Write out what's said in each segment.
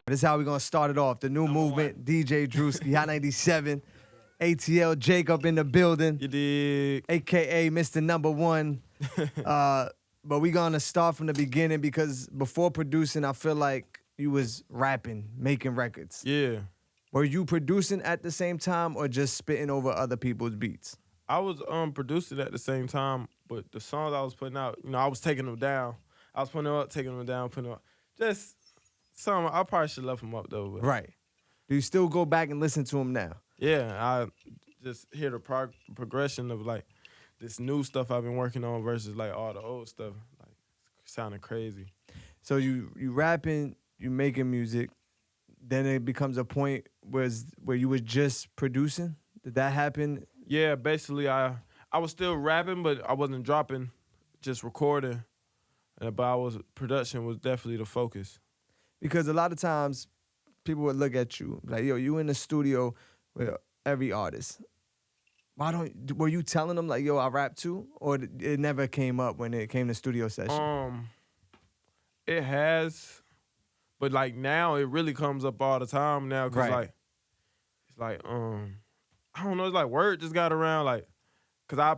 This is how we're gonna start it off. The new movement, DJ Drewski, Hot 97, ATL Jacob in the building, You dig? aka Mr. Number One. But we gonna start from the beginning because before producing, I feel like you was rapping, making records. Yeah. Were you producing at the same time or just spitting over other people's beats? I was producing at the same time, but the songs I was putting out, I was taking them down. I was putting them up, taking them down, putting them up. Just some. I probably should have left them up though. But Right. Do you still go back and listen to them now? yeah, I just hear the progression of like this new stuff I've been working on versus like all the old stuff. Like sounding crazy. So you rapping, you making music, then it becomes a point where you was just producing. Did that happen? Yeah, basically I was still rapping, but I wasn't dropping, just recording. But production was definitely the focus. Because a lot of times people would look at you like, yo, you in the studio with every artist. Were you telling them like, yo, I rap too? Or it never came up when it came to studio session? It has, but like now it really comes up all the time now because Right. it's like I don't know, it's like word just got around like, cause I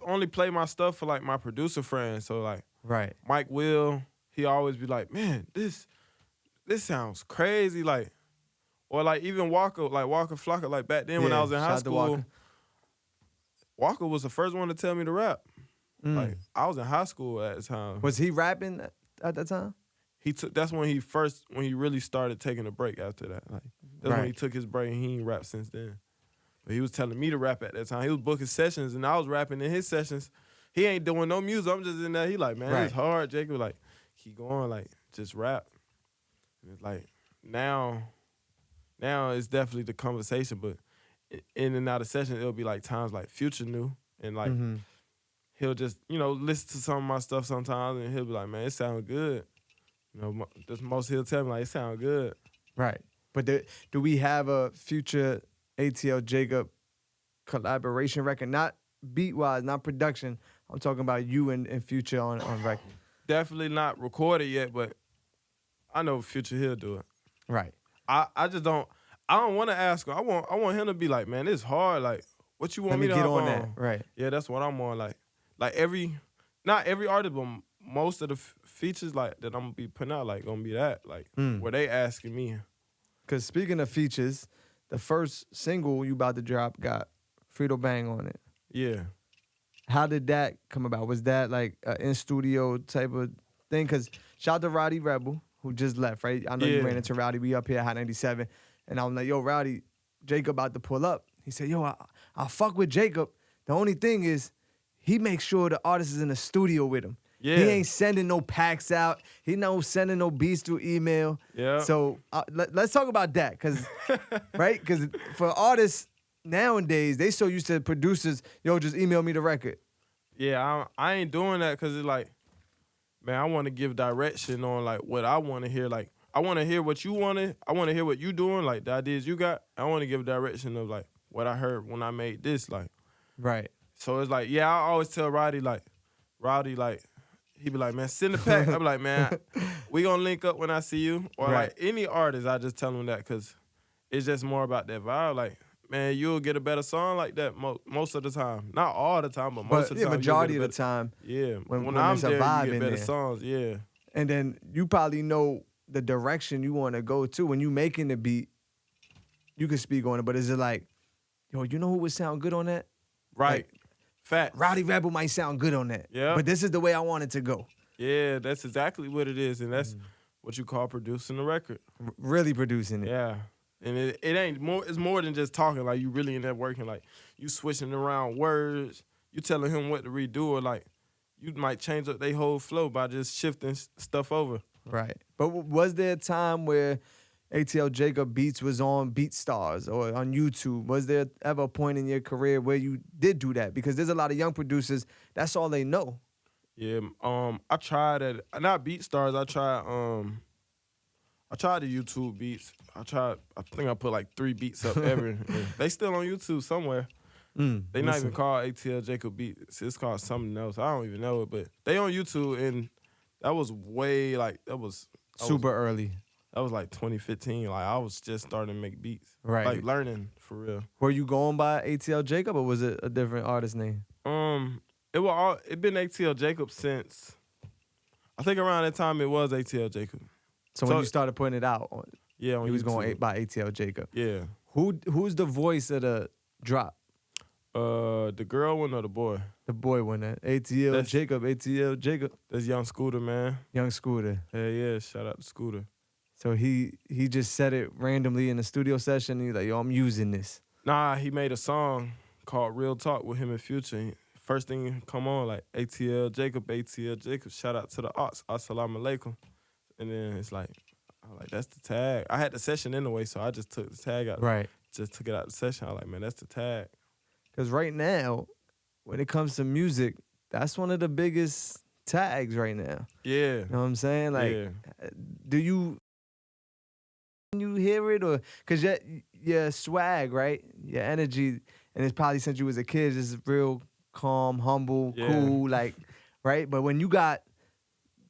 only play my stuff for like my producer friends, so like Right. Mike Will, he always be like, man, this sounds crazy, like, or like even Walker Flocka, like back then when I was in shout high out to school, Walker was the first one to tell me to rap. Mm. Like I was in high school at the time. Was he rapping at that time? That's when he really started taking a break after that. Like that's when Right. he took his break and he ain't rapped since then. But he was telling me to rap at that time. He was booking sessions and I was rapping in his sessions. He ain't doing no music. I'm just in there. He like, man, Right. it's hard. Jacob like, keep going, like, just rap. And it's like now it's definitely the conversation, but in and out of session, it'll be like times like Future knew and like he'll just, listen to some of my stuff sometimes and he'll be like, man, it sounds good. That's most he'll tell me, like, it sounds good. Right. But do we have a future ATL Jacob collaboration record? Not beat-wise, not production. I'm talking about you and Future on record. Definitely not recorded yet, but I know Future he'll do it. Right. I just don't want to ask him. I want him to be like, man, it's hard. Like, what you want Let me to get hop on that. Right. Yeah, that's what I'm on. Like not every artist, but most of the features like that I'm gonna be putting out, like gonna be that, like where they asking me. Because speaking of features, the first single you about to drop got Frito Bang on it. Yeah. How did that come about? Was that like an in-studio type of thing? Because shout out to Rowdy Rebel, who just left, right? I know you Yeah. ran into Rowdy. We up here at Hot 97. And I'm like, yo, Rowdy, Jacob about to pull up. He said, yo, I'll fuck with Jacob. The only thing is, he makes sure the artist is in the studio with him. Yeah. He ain't sending no packs out. He no sending no beats through email. Yeah. So let's talk about that, cause right? Because for artists nowadays, they so used to producers, yo, just email me the record. Yeah, I ain't doing that because it's like, man, I want to give direction on like what I want to hear. Like, I want to hear what you wanted. I want to hear what you doing, like the ideas you got. I want to give direction of like what I heard when I made this, like. Right. So it's like, yeah, I always tell Rowdy, like, he be like, man, send the pack. I be like, man, we gonna link up when I see you. Or Right. like any artist, I just tell them that because it's just more about that vibe. Like, man, you'll get a better song like that most of the time. Not all the time, but most of the time. Majority of the time. Yeah. When I'm there's a there, vibe you in get better there. songs, yeah. And then you probably know the direction you want to go to. When you making the beat, you can speak on it, but is it like, yo, you know who would sound good on that? Right. Like, Fact. Rowdy Rebel might sound good on that. Yeah. But this is the way I want it to go. Yeah, that's exactly what it is. And that's what you call producing a record. Really producing it. Yeah. And it ain't more, it's more than just talking. Like, you really in there working. Like, you switching around words. You telling him what to redo, or like, you might change up their whole flow by just shifting stuff over. Right. But was there a time where ATL Jacob Beats was on BeatStars or on YouTube? Was there ever a point in your career where you did do that? Because there's a lot of young producers, that's all they know. Yeah, I tried not BeatStars, I tried the YouTube beats. I think I put like 3 beats up ever. They still on YouTube somewhere. They not even called ATL Jacob Beats. It's called something else. I don't even know it, but they on YouTube, and that was way like, Super early. That was like 2015. Like I was just starting to make beats. Right. Like learning for real. Were you going by ATL Jacob or was it a different artist name? It been ATL Jacob since I think around that time it was ATL Jacob. So when you started putting it out, Yeah, on he was YouTube. going by ATL Jacob. Yeah. Who's the voice of the drop? The girl one or the boy? The boy one, that ATL Jacob. That's Young Scooter, man. Young Scooter. Hell yeah, shout out to Scooter. So he just said it randomly in the studio session. And he's like, yo, I'm using this. Nah, he made a song called Real Talk with him and Future. First thing come on, like ATL Jacob. Shout out to the Ox. Assalamu alaikum. And then it's like, I'm like, that's the tag. I had the session anyway, so I just took the tag out. Right. Just took it out of the session. I was like, man, that's the tag. Because right now, when it comes to music, that's one of the biggest tags right now. Yeah. You know what I'm saying? Like, Yeah. do you hear it, or because your swag, right? Your energy, and it's probably since you was a kid, just real calm, humble, Yeah. cool, like, right? But when you got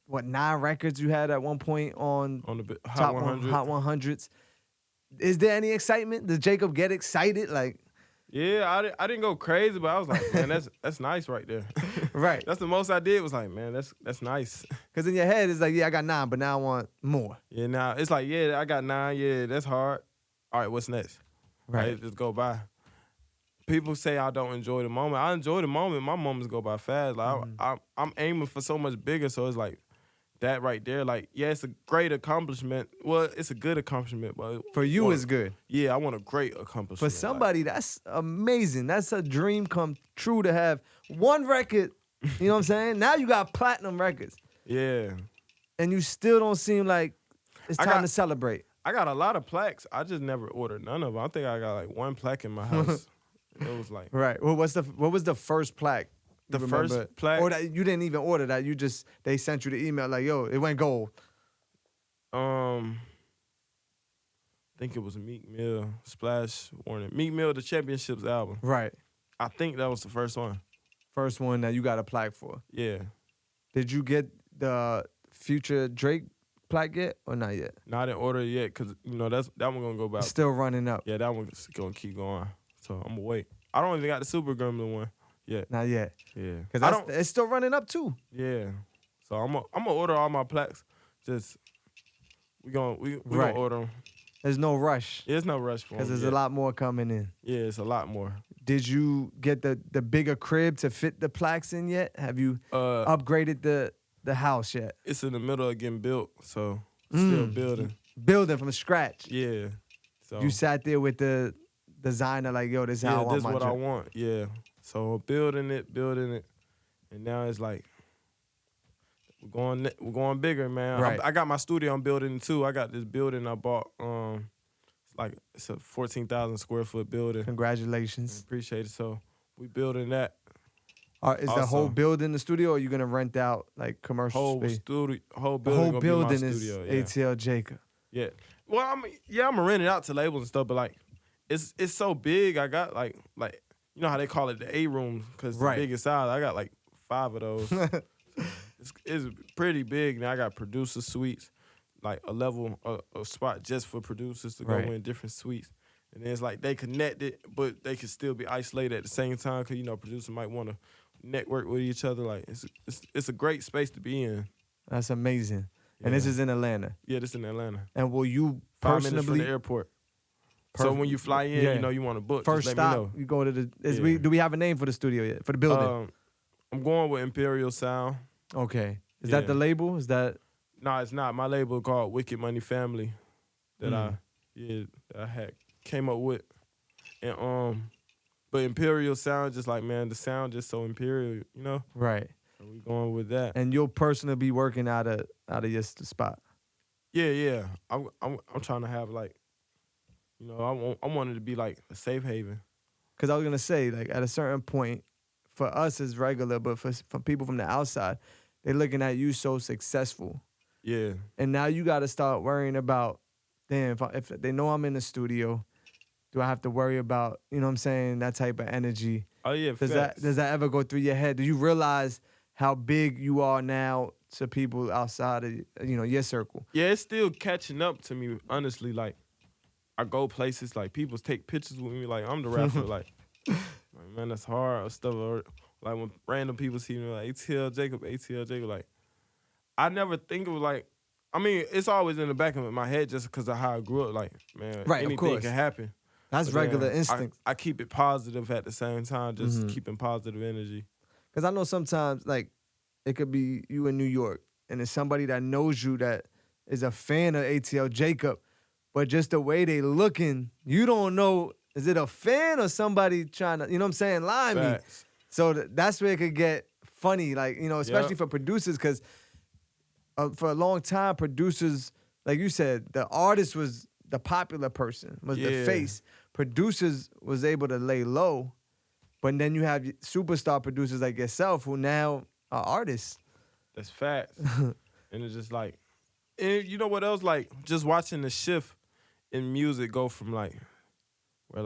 9 records you had at one point on the Hot top 100. Hot 100s, is there any excitement? Does Jacob get excited? Like, Yeah, I didn't go crazy, but I was like, man, that's nice right there. right? That's the most I did. Was like, man, that's nice. Because in your head it's like, yeah, I got 9, but now I want more. Yeah, now it's like, yeah, I got 9. Yeah, that's hard. All right, what's next? Right. Just go by. People say I don't enjoy the moment. I enjoy the moment. My moments go by fast. Like I'm aiming for so much bigger. So it's like that right there. Like, yeah, it's a great accomplishment. Well, it's a good accomplishment, but For you, it's good. Yeah, I want a great accomplishment. For somebody, that's amazing. That's a dream come true to have one record. You know what I'm saying? Now you got platinum records, Yeah. and you still don't seem like it's I time got- to celebrate. I got a lot of plaques. I just never ordered none of them. I think I got like 1 plaque in my house. It was like Right. Well, what was the first plaque? The You first remember? plaque- Or that you didn't even order that. They sent you the email like, yo, it went gold. I think it was Meek Mill, Splash Warning. Meek Mill, the Championships album. Right. I think that was the first one. First one that you got a plaque for. Yeah. Did you get the Future Drake plaque yet or not yet? No, I didn't order it yet because, that one going to go back. It's still running up. Yeah, that one's going to keep going. So I'm going to wait. I don't even got the Super Gremlin one yet. Not yet. Yeah. Because it's still running up too. Yeah. So I'm gonna order all my plaques. Just, we gonna Right. order them. There's no rush. There's no rush for them. Because there's a lot more coming in. Yeah, it's a lot more. Did you get the bigger crib to fit the plaques in yet? Have you upgraded the house yet? It's in the middle of getting built, so still building. Building from scratch. Yeah. So You sat there with the designer like, yo, this is how I want this my what I joint. want. Yeah. So building it, and now it's like we're going bigger, man. Right. I got my studio I'm building too. I got this building I bought. It's a 14,000 square foot building. Congratulations. Appreciate it. So we building that Is the whole Awesome. building the studio, or are you gonna rent out like commercial whole space? studio, whole The building. whole gonna building be my is studio. ATL Jacob. Yeah. Well, I'm gonna rent it out to labels and stuff, but like, it's so big. I got like you know how they call it the A room because Right. the biggest size. I got like 5 of those. it's pretty big. Now I got producer suites, like a level, a spot just for producers to go Right. in different suites. And then it's like they connected, but they can still be isolated at the same time because producer might want to network with each other. Like it's a great space to be in. That's amazing. And this Yeah. is in Atlanta. Yeah, this in Atlanta. And will you 5 minutes from the personally airport. So Perfect. when you fly in, Yeah. you want to book. first just let me stop? know. You go to the. Yeah. Do we have a name for the studio yet? For the building? I'm going with Imperial Sound. Okay. Is that yeah. the label? Is that No, it's not. My label called Wicked Money Family that Mm. I had came up with. And but Imperial Sound just like, man, the sound just so imperial, right? So we going with that. And you'll personally be working out of your spot. Yeah. I'm trying to have like, I want it to be like a safe haven. Because I was gonna say, like, at a certain point, for us as regular, but for people from the outside, they're looking at you so successful, Yeah. and now you got to start worrying about, damn, if they know I'm in the studio, do I have to worry about, you know what I'm saying, that type of energy? Oh yeah. Does facts. that ever go through your head? Do you realize how big you are now to people outside of your circle. Yeah, it's still catching up to me, honestly. Like, I go places, like, people take pictures with me, like, I'm the rapper, like, man, that's hard or stuff. Or, like, when random people see me, like, ATL Jacob, like, I never think of, like, I mean, it's always in the back of my head just because of how I grew up. Like, man, Right, of anything course. can happen. That's But then regular instinct. I keep it positive at the same time, just Mhm. keeping positive energy. Because I know sometimes, like, it could be you in New York, and it's somebody that knows you that is a fan of ATL Jacob, but just the way they looking, you don't know, is it a fan or somebody trying to, you know what I'm saying, lie me? Facts. So that's where it could get funny, like, especially Yep. for producers, because for a long time, producers, like you said, the artist was the popular person, was the Yeah. face. Producers was able to lay low, but then you have superstar producers like yourself who now are artists. That's facts. And it's just like, and you know what else? Like, just watching the shift in music go from like, where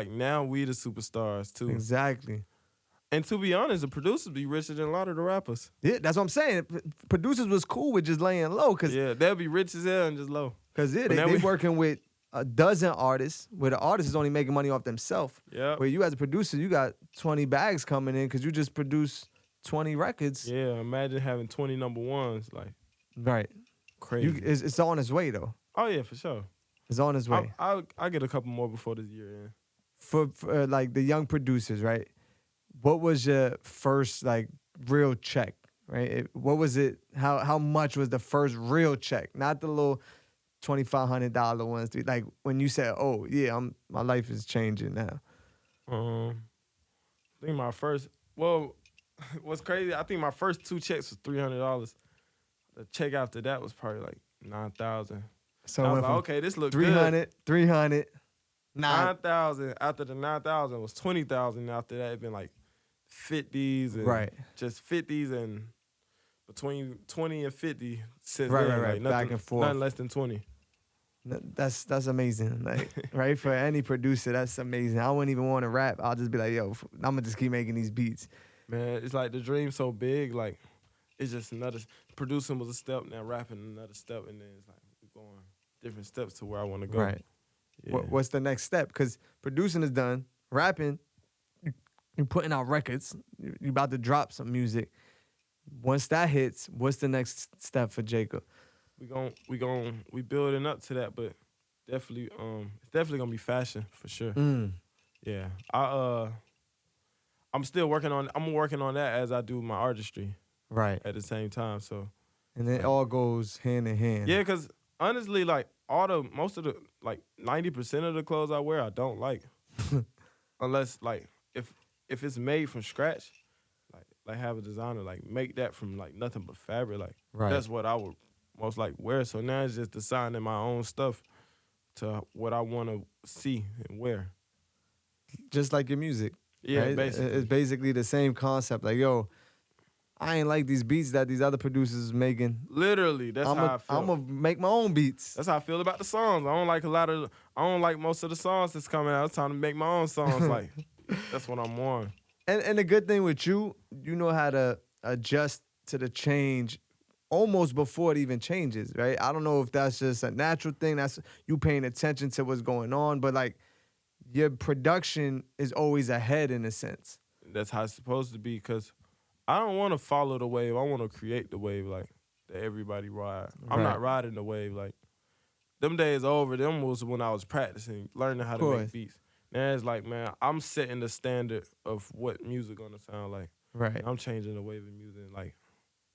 now we the superstars too. Exactly. And to be honest, the producers be richer than a lot of the rappers. Yeah, that's what I'm saying. Producers was cool with just laying low because Yeah, they'll be rich as hell and just low. yeah, But now they we- working with a dozen artists where the artist is only making money off themselves. Yeah. Where you as a producer, you got 20 bags coming in because you just produced 20 records. Yeah, imagine having 20 number ones, like Right. crazy. It's on its way though. Oh yeah, for sure. It's on its way. I'll get a couple more before this year ends. For like the young producers, right? What was your first like real check, right? What was it? How much was the first real check? Not the little $2,500 ones. Like when you said, "Oh yeah, my life is changing now." I think my first. Well, what's crazy? I think my first 2 checks was $300. The check after that was probably like 9,000. So I it was went like, from okay, this looks 300, 300, 9,000. After the 9,000 was 20,000. After that, it been like 50s and Right. just 50s and between 20 and 50 since Right, then. right, like back nothing, and forth. Nothing less than 20. That's amazing. Like right for any producer, that's amazing. I wouldn't even want to rap. I'll just be like, yo, I'm gonna just keep making these beats. Man, it's like the dream's so big. Like it's just another. Producing was a step, now rapping another step, and then it's like we're going different steps to where I want to go. Right. Yeah. What's the next step? Because producing is done. Rapping, you're putting out records. You're about to drop some music. Once that hits, what's the next step for Jacob? We building up to that, but definitely it's definitely gonna be fashion for sure. Yeah. I'm working on that as I do my artistry Right. at the same time. So And it all goes hand in hand. yeah, cause honestly, like most of the like 90% of the clothes I wear I don't like. Unless like if it's made from scratch, like have a designer like make that from like nothing but fabric, like Right. that's what I would most like wear. So now it's just designing my own stuff to what I want to see and wear. Just like your music. Yeah, right? basically. It's basically the same concept. Like, yo, I ain't like these beats that these other producers is making. Literally, that's how I feel. I'm gonna make my own beats. That's how I feel about the songs. I don't like most of the songs that's coming out. It's time to make my own songs. Like that's what I'm on. And the good thing with you know how to adjust to the change almost before it even changes, right? I don't know if that's just a natural thing. That's you paying attention to what's going on, but like your production is always ahead in a sense. That's how it's supposed to be. Cause I don't want to follow the wave. I want to create the wave like that everybody ride. I'm Right. not riding the wave. Like them days over. Them was when I was practicing, learning how to Course. make beats. Now it's like, man, I'm setting the standard of what music gonna sound like. Right. I'm changing the wave of music. Like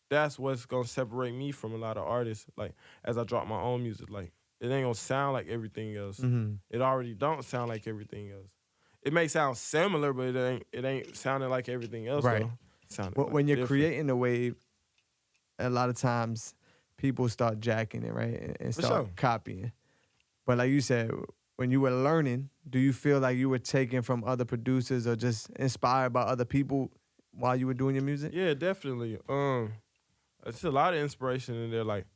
that's what's gonna separate me from a lot of artists. Like as I drop my own music, like it ain't gonna sound like everything else. Mm-hmm. It already don't sound like everything else. It may sound similar, but it ain't sounding like everything else. Right. Though. Sounding When like you're different. creating a wave, a lot of times people start jacking it, right? And For start sure. copying. But like you said, when you were learning, do you feel like you were taken from other producers or just inspired by other people while you were doing your music? Yeah, definitely. It's a lot of inspiration in there, like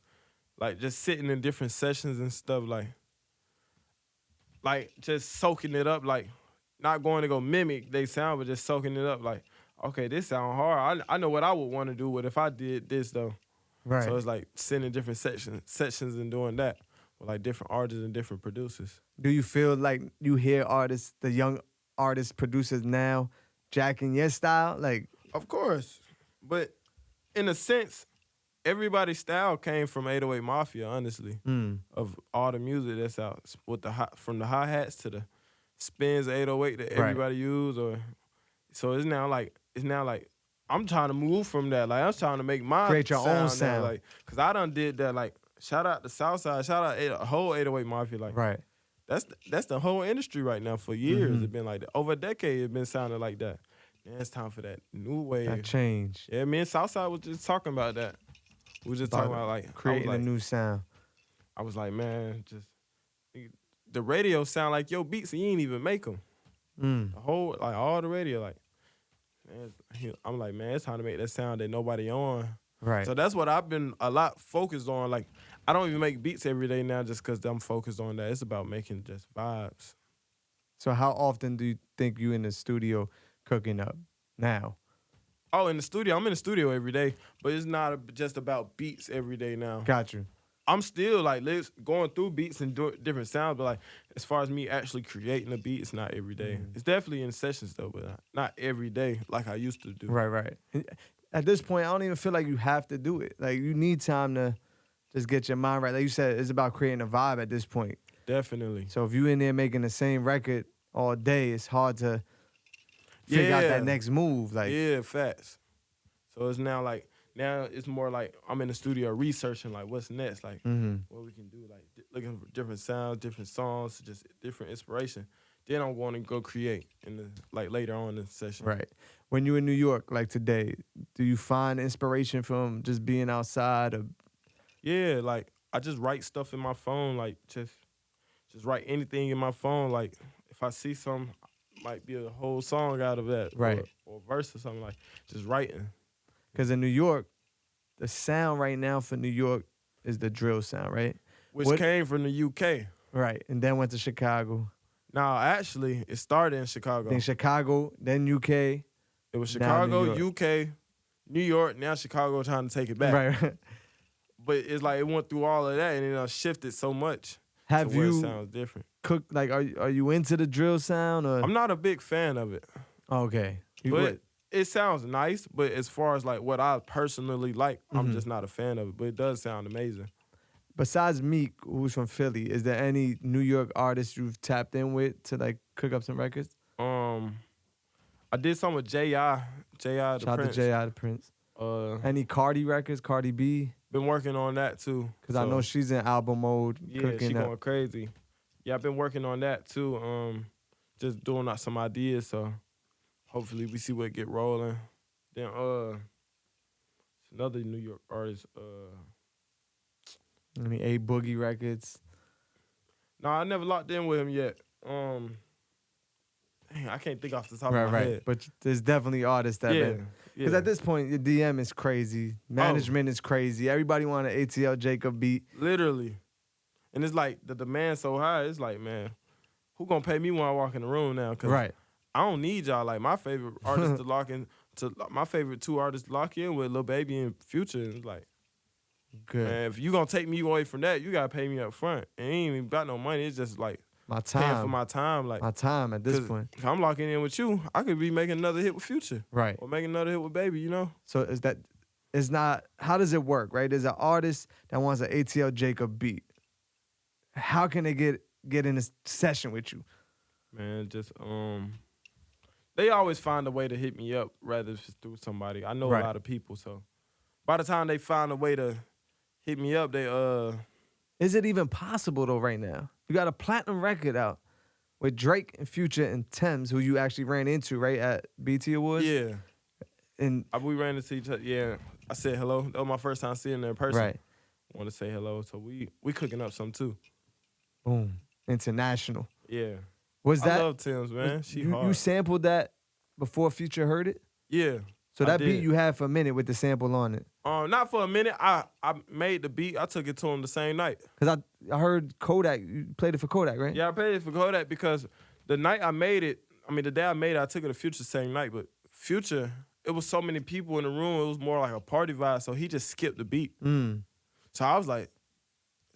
just sitting in different sessions and stuff, like just soaking it up, like not going to go mimic they sound, but just soaking it up. Like, okay, this sound hard. I know what I would want to do with if I did this though. Right. So it's like sending different sections and doing that with like different artists and different producers. Do you feel like you hear artists, the young artists, producers now, jacking your style? Like, Of course, but in a sense, everybody's style came from 808 Mafia. Honestly, of all the music that's out, with from the hi hats to the spins of 808 that Right. everybody use, or so it's now like I'm trying to move from that. Like I'm trying to make my Create your own now, sound. like because I done did that. Like shout out to Southside, shout out the whole 808 Mafia. Like right. that's the whole industry right now. For years, Mm-hmm. it's been like that. Over a decade, it's been sounding like that. Now it's time for that new wave. That change. Yeah, me and Southside was just talking about that. We was just talking about like creating I was a like, new sound. I was like, man, just the radio sound like your beats and you ain't even make them. The whole like all the radio like, man, I'm like, man, it's time to make that sound that nobody on. Right. So that's what I've been a lot focused on. Like I don't even make beats every day now just because I'm focused on that. It's about making just vibes. So how often do you think you in the studio cooking up now? Oh, in the studio, I'm in the studio every day, but it's not just about beats every day now. Got you. I'm still like going through beats and doing different sounds, but like as far as me actually creating a beat, it's not every day. It's definitely in sessions though, but not every day like I used to do. Right. At this point, I don't even feel like you have to do it. Like you need time to just get your mind right. Like you said, it's about creating a vibe at this point. Definitely. So if you in there making the same record all day, it's hard to figure out that next move. Like yeah, facts. So it's now it's more like I'm in the studio researching like what's next, like what we can do, like looking for different sounds, different songs, just different inspiration. Then I'm going to go create in the like later on in the session. right. When you in New York, like today, do you find inspiration from just being outside or Yeah, like I just write stuff in my phone, like just write anything in my phone. Like if I see something, might be a whole song out of that, Right. Or a verse or something, like just writing. because in New York, the sound right now for New York is the drill sound, right? Which What- came from the UK. Right. And then went to Chicago. Now, actually, it started in Chicago. Then Chicago, then UK. It was now New Chicago, UK, New York. Now Chicago trying to take it back. Right. But it's like it went through all of that and it shifted so much. Have to where it you sounds different. cooked, like, are you into the drill sound? Or? I'm not a big fan of it. Okay. You But would- it sounds nice, but as far as like what I personally like, Mm-hmm. I'm just not a fan of it. But it does sound amazing. Besides Meek, who's from Philly, is there any New York artists you've tapped in with to like cook up some records? I did some with J.I. J.I. the Shout out Prince. to J.I. the Prince. Any Cardi records, Cardi B? Been working on that too. Because I know she's in album mode, yeah, cooking she up. going crazy. Yeah, I've been working on that too. Just doing out some ideas. So hopefully we see what get rolling. Then another New York artist. I mean, A Boogie records. I never locked in with him yet. Dang, I can't think off the top of my head. But there's definitely artists that Yeah, because at this point, your DM is crazy, management is crazy. Everybody want an ATL Jacob beat. Literally. And it's like the demand so high. It's like, man, who gonna pay me when I walk in the room now? 'Cause Right. I don't need y'all. Like my favorite artist to lock in my favorite two artists to lock in with Lil Baby and Future. And it's like, Good. man, if you gonna take me away from that, you gotta pay me up front. And it ain't even got no money. It's just like My paying time. for my time. Like My time at this 'cause point. if I'm locking in with you, I could be making another hit with Future. Right. Or making another hit with Baby, you know? So it's not, how does it work, right? There's an artist that wants an ATL Jacob beat. How can they get in a session with you? Man, just they always find a way to hit me up rather just through somebody. I know Right. a lot of people, so by the time they find a way to hit me up, they Is it even possible though right now? You got a platinum record out with Drake and Future and Thames, who you actually ran into, right, at BT Awards? yeah. And We ran into each other. Yeah, I said hello. That was my first time seeing her in person. right. Want to say hello, so we cooking up some too. Boom. International. Yeah, Was that I love Tim's, man. She you, hard. you sampled that before Future heard it? Yeah. So I that beat did. you had for a minute with the sample on it. Not for a minute. I made the beat. I took it to him the same night. Because I heard Kodak, you played it for Kodak, right? Yeah, I paid it for Kodak because the night I made it, the day I made it, I took it to Future the same night. But Future it was so many people in the room. It was more like a party vibe. So he just skipped the beat. So I was like,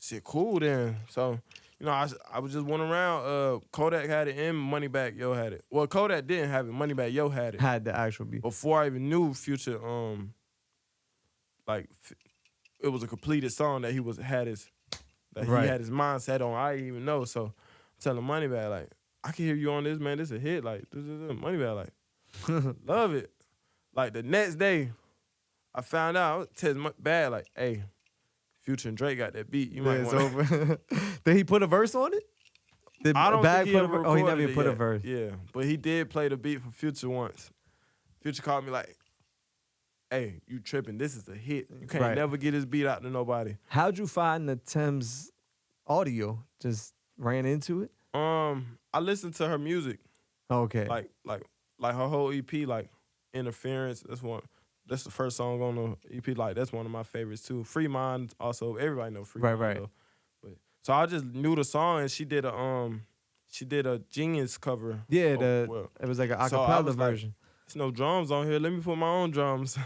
shit, cool then. So, you know, I was just went around. Kodak had it and Moneybagg Yo had it. Well, Kodak didn't have it. Moneybagg Yo had it. Had the actual beat. Before I even knew Future, it was a completed song that he had his mindset on. I didn't even know. So I'm telling Moneybagg, like, I can hear you on this, man. This a hit. Like, Moneybagg, like, love it. Like, the next day, I found out, I was texting Bag, like, hey, Future and Drake got that beat. You might want over. Did he put a verse on it? Did I don't Bag think he put ever a verse? Oh, he never recorded even put it a yet. verse. Yeah, but he did play the beat for Future once. Future called me like, hey, you tripping. This is a hit. You can't never get this beat out to nobody. How'd you find the Thames audio? Just ran into it? I listened to her music. Okay. Like her whole EP, like Interference. That's the first song on the EP. Like, that's one of my favorites too. Free Mind, also. Everybody know Free Mind. Right. Though. But so I just knew the song, and she did a Genius cover. Yeah, it was like an acapella version. Like, there's no drums on here. Let me put my own drums.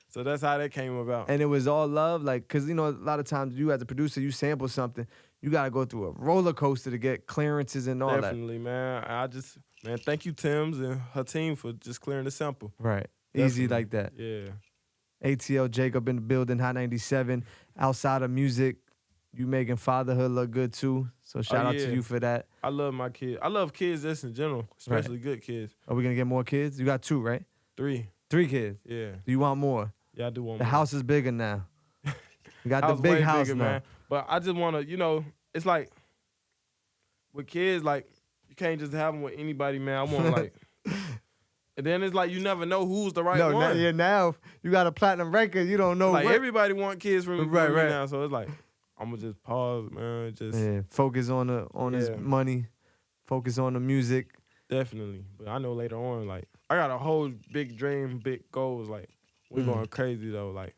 So that's how that came about. And it was all love, like, cause you know a lot of times you as a producer, you sample something, you gotta go through a roller coaster to get clearances and all that. Definitely, man. Thank you, Tim's and her team for just clearing the sample. Right. Definitely. Easy like that. Yeah. ATL Jacob in the building, Hot 97. Outside of music, you making fatherhood look good too. So shout out to you for that. I love my kids. I love kids just in general, especially good kids. Are we gonna get more kids? You got 2, right? 3. 3 kids. Yeah. Do you want more? Yeah, I do want the more. house is bigger now. You got the House big way house bigger, now. man. But I just want to, you know, it's like with kids, like you can't just have them with anybody, man. I want like, and then it's like you never know who's the right one. Now you got a platinum record, you don't know. Like what. everybody want kids from Right. me now, so it's like I'm gonna just pause, man. Just focus on his money, focus on the music. Definitely, but I know later on, like I got a whole big dream, big goals. Like we're going crazy though, like.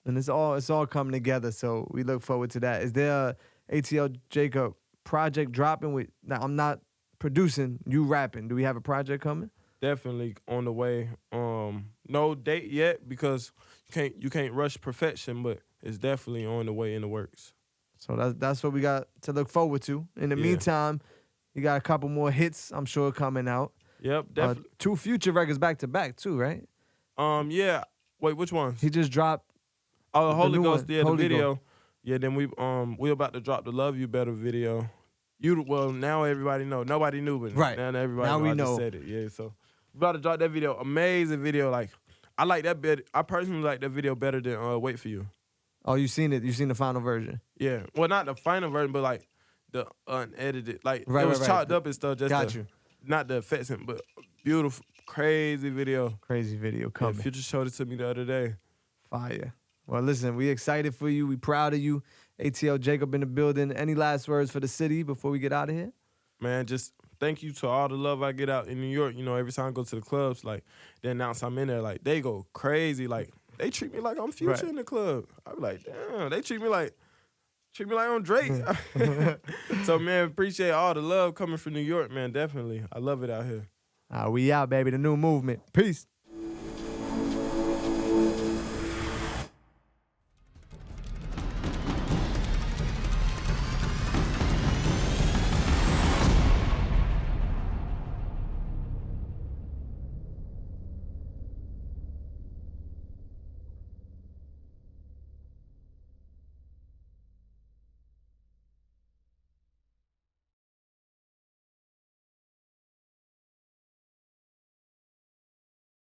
And it's all coming together, so we look forward to that. Is there a ATL Jacob project dropping with? Now I'm not producing, you rapping. Do we have a project coming? Definitely on the way. No date yet because you can't rush perfection, but it's definitely on the way in the works. So that's what we got to look forward to. In the meantime, you got a couple more hits, I'm sure, coming out. Yep, definitely. 2 Future records back to back too, right? Yeah. Wait, which ones? He just dropped. Oh, the Holy Ghost, one. the Holy video. Ghost. Yeah, then we about to drop the Love You Better video. Now everybody know. Nobody knew, but right. now everybody now know. We I know. just said it. Yeah, so we about to drop that video. Amazing video. Like I like that bit. I personally like that video better than Wait For You. Oh, you seen it? You seen the final version? Yeah. Well, not the final version, but like the unedited. Like right, it was right. chopped up and stuff. Just you. Not the effects, but beautiful, crazy video. Crazy video coming. Yeah, Future showed it to me the other day. Fire. Well, listen, we excited for you. We proud of you. ATL Jacob in the building. Any last words for the city before we get out of here? Man, just thank you to all the love I get out in New York. You know, every time I go to the clubs, like, they announce I'm in there, like, they go crazy. Like, they treat me like I'm Future in the club. I be like, damn, they treat me like I'm Drake. So, man, appreciate all the love coming from New York, man, definitely. I love it out here. We out, baby. The new movement. Peace.